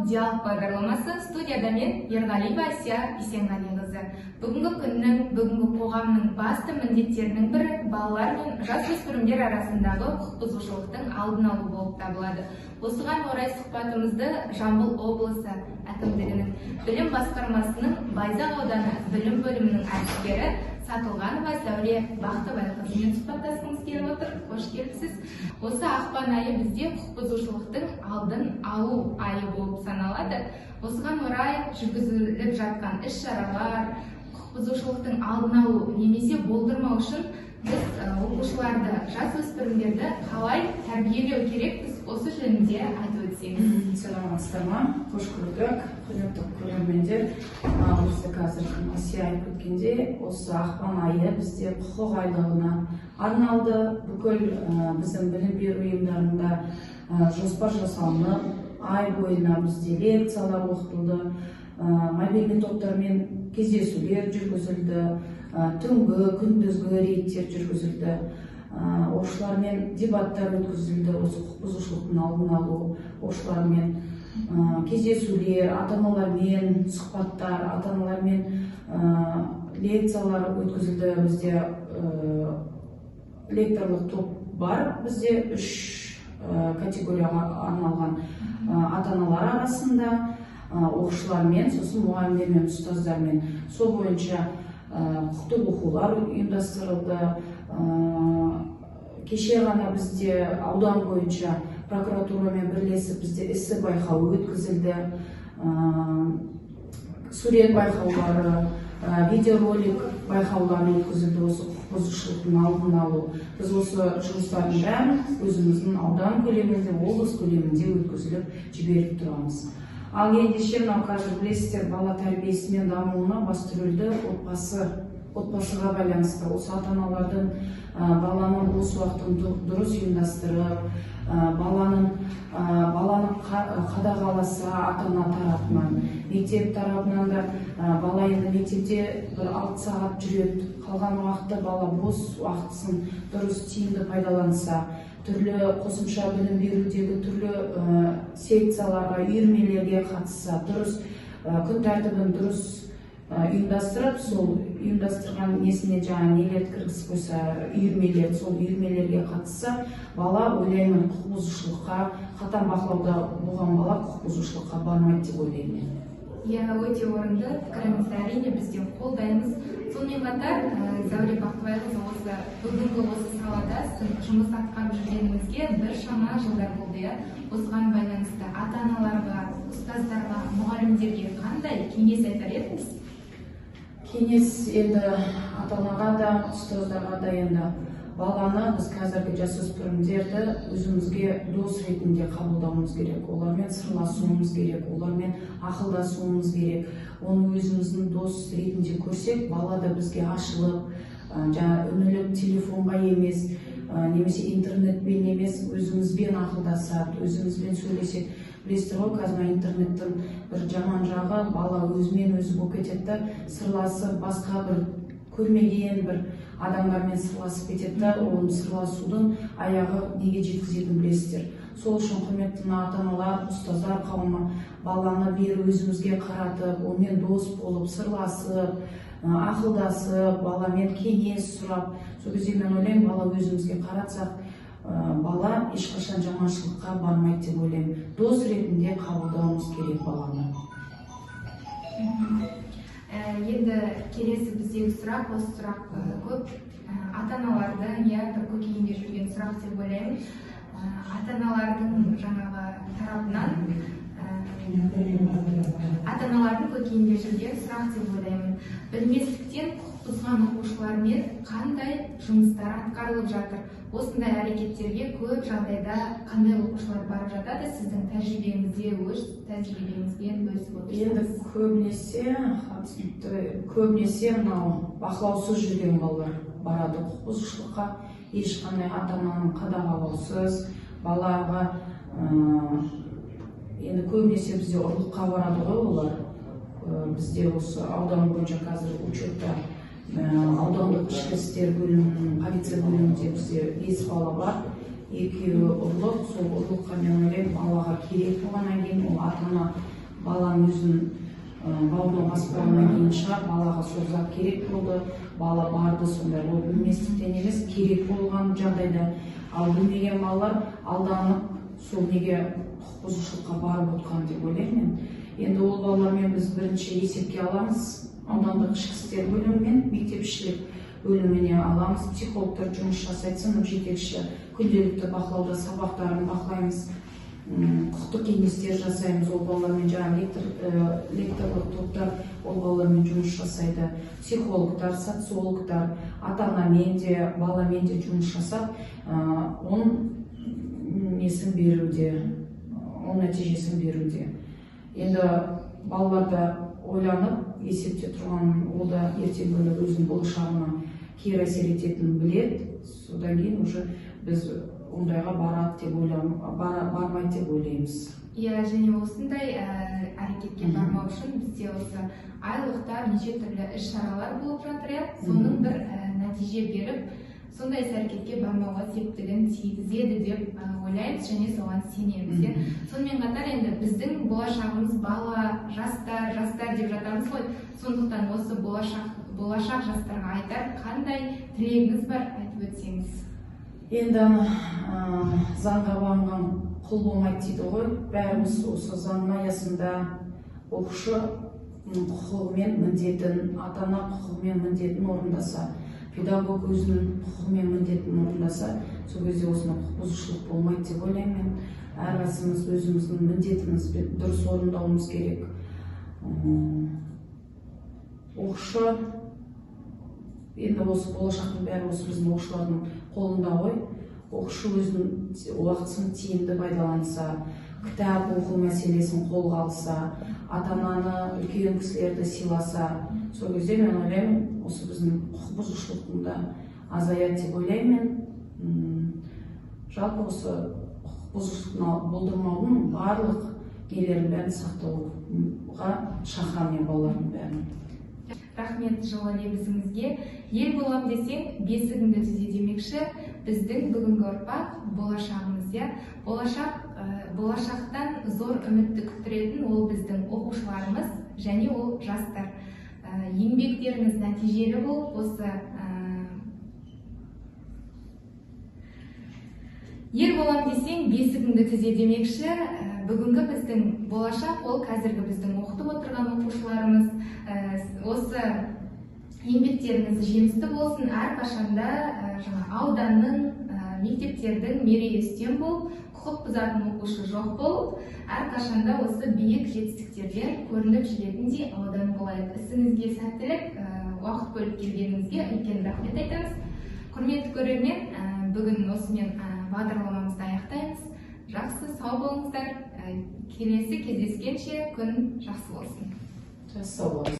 диалог бағдарламасы. Студияда мен Ерғалиева Асия Есенғалиқызы. Бүгінгі күннің, бүгінгі қоғамның басты міндеттерінің бірі балалар мен жасөспірімдер арасындағы құқық бұзушылықтың алдын алу болып табылады. Осыған орай сұхбатымызды Жамбыл облысы әкімдігінің білім басқармасының Байзақ ауданы білім бөлімінің әдіскері Сатылғанова Зәуре Бақтыбайқызымен сұхбаттасқымыз келіп отыр. Қош келіпсіз. Осы ақпан айы бізде құқық бұзушылықтың алдын алу айы болып саналады. Осыған орай жүргізіліп жатқан іс-шаралар, құқық бұзушылықтың алдын алу немесе болдырмау үшін біз оқушыларды, жасөспірімдерді қалай тәрбиелеу керекпіз, осы жөнінде айтып өтсеңіз. Саламатсыздар ма? Қош көрдік, құрметті көрермендер. Осы қазір Асия айтып өткендей, осы ақпан айы бізде құқық айлығына арналды. Бүкіл біздің білім беру ұйымдарында жоспар жасалынып, ай бойына бізде лекциялар оқытылды, мобильді топтармен кездесулер жүргізілді, түнгі, күндізгі рейдтер жүргізілді, оқушылармен дебаттар өткізілді, осы құқық бұзушылықтың алдын алу, оқушылармен кездесулер, ата-аналармен сұхбаттар, ата-аналармен лекциялар өткізілді. Бізде лекторлық топ бар, бізде 3 категорияға арналған ата-аналар арасында, оқушылармен, сосын мұғалімдермен, ұстаздармен. Сол бойынша құқықтық оқулар ұйымдастырылды. Кеше ғана бізде аудан бойынша прокуратурамен бірлесіп бізде эссе байқауы өткізілді. Сурет байқаулары, видеоролик байқаулары өткізілді. Осы құқық бұзушылықтың алдын алу. Біз осы жұмыстардың бәрін өзіміздің аудан көлемінде, облыс көлемінде өткізіліп жіберіп тұрамыз. Ал ендеше мынау қазір білесіздер, бала тәрбиесі мен дамуына басты рөлді отбасыға байланысты. Осы ата-аналардың баланың бос уақытын дұрыс ұйымдастырып, баланы қадағаласа ата-ана тарапынан, мектеп тарапынан да бала енді мектепте 6 сағат жүреді, қалған уақытта бала бос уақытысын дұрыс тиімді пайдаланса, түрлі қосымша білім берудегі түрлі секцияларға, үйірмелерге қатысса, дұрыс күн тәртібін дұрыс ұйымдастырып, сол ұйымдастырған несіне жаңа нелерді кіргізіп қойса, үйірмелер, сол үйірмелерге қатысса, бала ойлаймын құқық бұзушылыққа, қатаң бақылауда болған бала құқық бұзушылыққа бармайды деп ойлаймын. Өте орынды пікіріңізді әрине бізде қолдаймыз. Сонымен қатар Зәуре Бақтыбайқызы, осы бүгінгі осы салада жұмыс атқарып жүргеніңізге біршама жылдар болды. Осыған байланысты ата-аналарға, ұстаздарға, мұғалімдерге қандай кеңес айтар едіңіз? Кеңес енді ата-анаға да, ұстаздарға да енді баланы біз қазіргі жасөспірімдерді өзімізге дос ретінде қабылдауымыз керек, олармен сырласуымыз керек, олармен ақылдасуымыз керек. Оны өзіміздің дос ретінде көрсек, бала да бізге ашылып, үніліп телефонға емес, немесе интернетпен емес, өзімізбен ақылдасады, өзімізбен сөйлесек. Білесіздер ғой, қазір интернеттің бір жаман жағы, бала өзімен өзі болып кетеді, сырласып, басқа бір көрмеген бір адамдармен сырласып кетеді, оның сырласудың аяғы неге жеткізетінін білесіздер. Сол үшін құрметті ата-аналар, ұстаздар қауымы баланы бері өзімізге қаратып, онымен дос болып, сырласып, ақылдасып, баламен кеңес сұрап, сол кезде мен ойлаймын, бала өзімізге қаратсақ, бала ешқашан жаманшылыққа бармайды деп ойлаймын. Дос ретінде қабылдауымыз керек баланы. Енді келесі біздегі сұрақ, осы сұрақ көп ата-аналардың бір көкейінде жүрген сұрақ деп ойлаймын. Ата-аналардың жаңағы тарапынан ата-аналардың көкейінде жүрген сұрақ деп ойлаймын. Білместіктен құқық бұзған оқушылармен қандай жұмыстар атқарылып жатыр? Осындай әрекеттерге көп жағдайда қандай оқушылар барып жатады? Сіздің тәжірибеңізде, өз тәжірибеңізбен бөлісіп отырсыз? Енді көбінесе мынау бақылаусыз жүрген балалар барады құқық бұзушылыққа, ешқандай ата-ананың қадағалаусыз балаға. Енді көбінесе бізде ұрлыққа барады ғой олар. Бізде осы аудан бойынша қазір учетта аудандық ішкі істер бөлімінің полиция бөлімінде бізде 5 бала бар. екеуі ұрлық. Сол ұрлыққа мен ойлаймын балаға керек болғаннан кейін ол ата ана баланың өзін бауырына басып болғаннан кейін шығар, балаға сол зат керек болды, бала барды, сондай ол білместіктен емес, керек болған жағдайда. Ал білмеген балалар алданып сол неге құқық бұзушылыққа барып отқан деп ойлаймын мен. Енді ол балалармен біз бірінші есепке аламыз, аудандық ішкі істер бөлімімен мектепішілік бөліміне аламыз, психологтар жұмыс жасайды, сынып жетекші күнделікті бақылауда сабақтарын бақылаймыз, құқықтық кеңестер жасаймыз, ол балалармен жаңа лекторлық топтар ол балалармен жұмыс жасайды, психологтар, социологтар, ата-анамен де баламен де жұмыс жасап, оның несін беруде, оның нәтижесін беруде. Енді балаларда ойланып есепте тұрған, ол да ертең күні өзінің болашағына кері әсер ететінін біледі. Содан кейін уже біз ондайға бармайды деп ойлаймыз. Иә, және осындай әрекетке бармау үшін бізде осы айлықтар, неше түрлі іс-шаралар болып жатыр, соның бір нәтиже беріп, сондай іс-әрекетке бармауға септігін тигізеді деп ойлаймыз және соған сенеміз. Сонымен қатар енді біздің болашағымыз бала, жастар деп жатамыз ғой. Сондықтан осы болашақ жастарға айтар қандай тілегіңіз бар, айтып өтсеңіз. Енді заңға бағынған құл болмайды дейді ғой. Бәріміз осы заңның аясында оқушы құқығы мен міндетін, ата-ана құқығы мен міндетін орындаса, педагог өзінің құқығы мен міндетін орындаса, сол кезде осындай құқық бұзушылық болмайды деп ойлаймын. Әрқайсымыз өзіміздің міндетімізді дұрыс орындауымыз керек. Оқушы, енді осы болашақтың бәрі осы біздің оқушылардың қолында ғой. Оқушы өзінің уақытын тиімді пайдаланса, кітап оқу мәселесін қолға алса, ата-ананы, үлкен кісілерді сыйласа, сол кезде мен ойлаймын, осы біздің құқық бұзушылықтың да азаяды деп ойлаймын. Жалпы осы құқық бұзушылықтың болдырмаудың барлық нелерін бәрін сақтауға шақырамын балалардың бәрін. Рахмет жылы лебізіңізге. Ел болам десең, бесігіңді түзе демекші, біздің бүгінгі ұрпақ болашағымыз. Болашақтан зор үмітті күттіретін ол біздің оқушыларымыз және ол жастар. Еңбектеріңіз нәтижелі болып, осы ел болам десең, бесігіңді түзе демекші, бүгінгі біздің болашақ, ол қазіргі біздің оқытып отырған оқушыларымыз. Осы еңбектеріңіз жемісті болсын, әрқашанда ауданның, мектептердің мерейі үстем болып, құқық бұзатын оқушы жоқ болып, әрқашанда осы биік жетістіктерден көрініп жүретіндей аудан болайық. Ісіңізге сәттілік, уақыт бөліп келгеніңізге үлкен рахмет айтамыз. Құрметті көрермен, бүгін осымен бағдарламамызды аяқтаймыз. Жақсы, сау болыңыздар. Келесі кездескенше күн жақсы болсын. Сау болыңыз.